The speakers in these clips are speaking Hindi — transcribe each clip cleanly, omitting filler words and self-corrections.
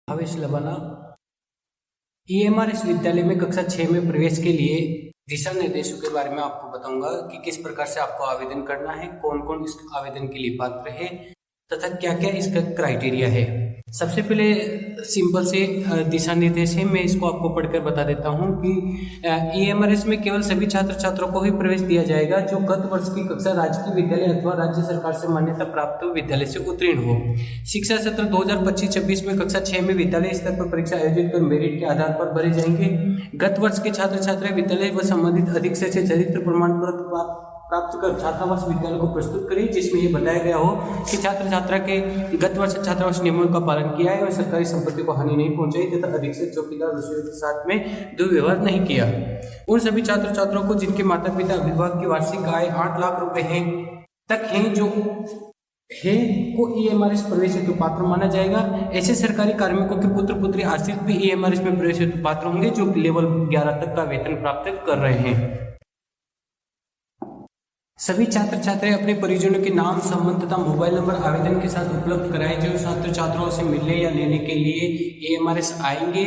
आवेश लबाना ईएमआरएस विद्यालय में कक्षा 6 में प्रवेश के लिए दिशा निर्देशों के बारे में आपको बताऊंगा कि किस प्रकार से आपको आवेदन करना है, कौन कौन इस आवेदन के लिए पात्र है तथा क्या क्या इसका क्राइटेरिया है। सबसे पहले सिंपल से दिशा निर्देश है, मैं इसको आपको पढ़कर बता देता हूं कि ईएमआरएस में केवल सभी छात्र छात्रों को ही प्रवेश दिया जाएगा जो गत वर्ष की कक्षा राजकीय विद्यालय अथवा राज्य सरकार से मान्यता प्राप्त विद्यालय से उत्तीर्ण हो। शिक्षा सत्र 2025-26 में कक्षा 6 में विद्यालय स्तर पर परीक्षा आयोजित कर मेरिट के आधार पर भरे जाएंगे। गत वर्ष के छात्र छात्रा विद्यालय व संबंधित अधीक्षक से चरित्र प्रमाण पत्र प्राप्त कर छात्रावास विद्यालय को प्रस्तुत करें, जिसमें यह बताया गया हो कि छात्र छात्रा के गत वर्ष छात्रावास नियमों का पालन किया है और सरकारी संपत्ति को हानि नहीं पहुंचाई तथा अधीक्षक चौकीदार रसोइयों के साथ में दुर्व्यवहार नहीं किया। उन सभी छात्र छात्रों को जिनके माता पिता अभिभावक की वार्षिक आय 8 लाख रुपए है तक है जो है को ईएमआरएस प्रवेश हेतु पात्र माना जाएगा। ऐसे सरकारी कार्मिकों के पुत्र पुत्री आश्रित भी ईएमआरएस में प्रवेश हेतु पात्र होंगे जो लेवल 11 तक का वेतन प्राप्त कर रहे हैं। सभी छात्र छात्राएं अपने परिजनों के नाम, संबंध तथा मोबाइल नंबर आवेदन के साथ उपलब्ध कराएं जो छात्र छात्राओं से मिलने या लेने के लिए ईएमआरएस आएंगे।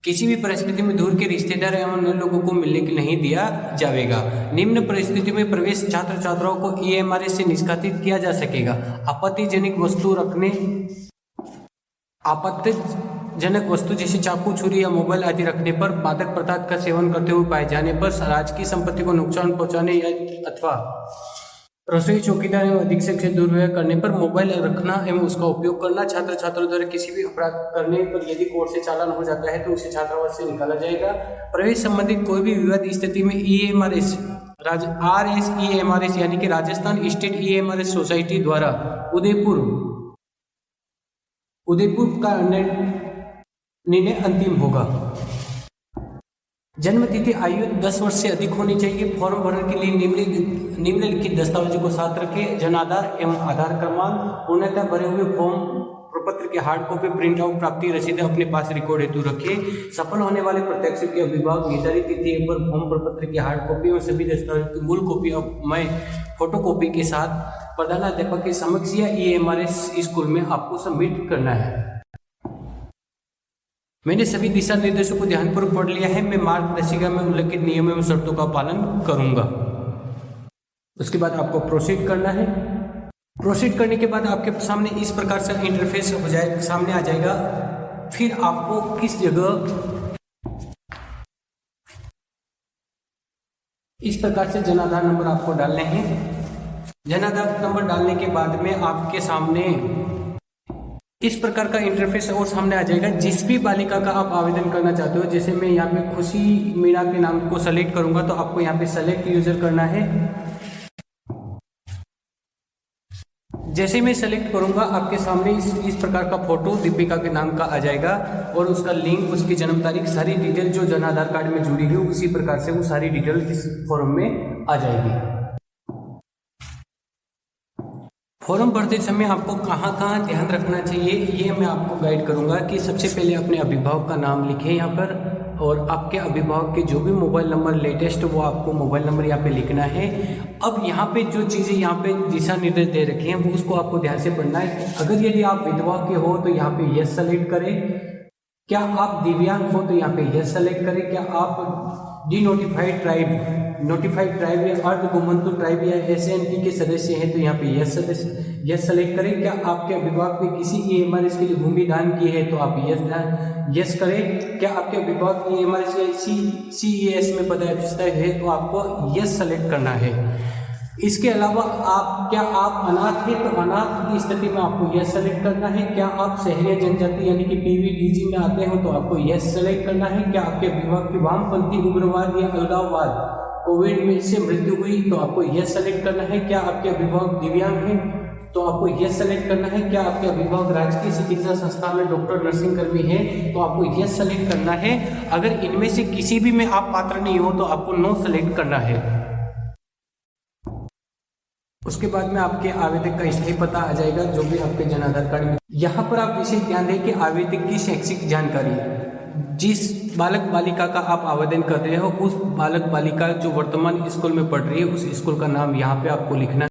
किसी भी परिस्थिति में दूर के रिश्तेदार एवं अन्य लोगों को मिलने के नहीं दिया जाएगा। निम्न परिस्थिति में प्रवेश छात्र छात्राओं को ईएमआरएस से निष्कासित किया जा सकेगा। आपत्तिजनक वस्तु जैसे चाकू, छुरी या मोबाइल आदि रखने पर, मादक पदार्थ का सेवन करते हुए पाए जाने पर, राजकीय संपत्ति को नुकसान पहुंचाने या अथवा रसोई चौकीदार एवं अधीक्षक से दुर्व्यवहार करने पर मोबाइल रखना एवं उसका उपयोग करना, छात्र छात्रों द्वारा किसी भी अपराध करने पर यदि कोर्ट से चालान हो जाता है तो उसे छात्रावास से निकाला जाएगा। प्रवेश संबंधित कोई भी विवाद स्थिति में ईएमआरएस RSEMRS यानी कि राजस्थान स्टेट ईएमआरएस सोसाइटी द्वारा उदयपुर का निर्णय अंतिम होगा। जन्म तिथि आयु 10 वर्ष से अधिक होनी चाहिए। फॉर्म भरने के लिए निम्नलिखित दस्तावेजों को साथ रखें: जन आधार एवं आधार क्रमांक, पूर्णतः भरे हुए फॉर्म प्रपत्र के हार्ड कॉपी, प्रिंट आउट, प्राप्ति रसीद अपने पास रिकॉर्ड हेतु रखें। सफल होने वाले प्रत्याशी के अभिभावक निर्धारित तिथि पर फॉर्म प्रपत्र की हार्ड कॉपी और सभी दस्तावेजों की मूल कॉपी में फोटोकॉपी के साथ प्रधानाध्यापक के समक्ष या ईएमआरएस स्कूल में आपको सबमिट करना है। मैंने सभी दिशा निर्देशों को ध्यानपूर्वक पढ़ लिया है। मैं मार्गदर्शिका में उल्लिखित नियमों एवं शर्तों का पालन करूंगा। उसके बाद आपको प्रोसीड करना है। प्रोसीड करने के बाद आपके सामने इस प्रकार से इंटरफेस हो जाए, सामने आ जाएगा। फिर आपको किस जगह इस प्रकार से जन आधार नंबर आपको डालने हैं। जन आधार नंबर डालने के बाद में आपके सामने इस प्रकार का इंटरफेस और सामने आ जाएगा। जिस भी बालिका का आप आवेदन करना चाहते हो, जैसे मैं यहाँ पे खुशी मीणा के नाम को सेलेक्ट करूंगा तो आपको यहाँ पे सेलेक्ट यूजर करना है। जैसे मैं सेलेक्ट करूंगा आपके सामने इस प्रकार का फोटो दीपिका के नाम का आ जाएगा और उसका लिंक, उसकी जन्म तारीख, सारी डिटेल जो जन आधार कार्ड में जुड़ी हुई उसी प्रकार से वो सारी डिटेल इस फॉर्म में आ जाएगी। फॉर्म भरते समय आपको कहाँ कहाँ ध्यान रखना चाहिए ये मैं आपको गाइड करूंगा कि सबसे पहले अपने अभिभावक का नाम लिखें यहाँ पर, और आपके अभिभावक के जो भी मोबाइल नंबर लेटेस्ट वो आपको मोबाइल नंबर यहाँ पे लिखना है। अब यहाँ पे जो चीज़ें यहाँ पे दिशा निर्देश दे रखे हैं वो उसको आपको ध्यान से पढ़ना है। अगर यदि आप विधवा के हो तो यहाँ पे यस सेलेक्ट करें। क्या आप दिव्यांग हो तो यहाँ पे यस सेलेक्ट करें। क्या आप नोटिफाइड ट्राइब या अर्ध घुमंतु ट्राइब या SNT के सदस्य हैं तो यहाँ पे यस सेलेक्ट करें। क्या आपके अभिभावक ने किसी ईएमआरएस के लिए भूमि दान की है तो आप यस करें। क्या आपके अभिभावक ईएमआरएस या CES में पदस्थ है तो आपको यस सेलेक्ट करना है। इसके अलावा क्या आप अनाथ हैं तो अनाथ की स्थिति में आपको यस सेलेक्ट करना है। क्या आप शहरी जनजाति यानी कि PVDG में आते हो तो आपको यस सेलेक्ट करना है। क्या आपके अभिभावक की वामपंथी उग्रवाद या अलगाववाद कोविड में से मृत्यु हुई तो आपको यस सेलेक्ट करना है। क्या आपके अभिभावक दिव्यांग हैं तो आपको यस सेलेक्ट करना है। क्या आपके अभिभावक राजकीय चिकित्सा संस्थान में डॉक्टर, नर्सिंग कर्मी है तो आपको यस सेलेक्ट करना है। अगर इनमें से किसी भी में आप पात्र नहीं हो तो आपको नो सेलेक्ट करना है। उसके बाद में आपके आवेदक का स्थायी पता आ जाएगा जो भी आपके जन आधार कार्ड में। यहाँ पर आप विशेष ध्यान दें कि आवेदक की शैक्षिक जानकारी, जिस बालक बालिका का आप आवेदन कर रहे हो उस बालक बालिका जो वर्तमान स्कूल में पढ़ रही है उस स्कूल का नाम यहाँ पे आपको लिखना है।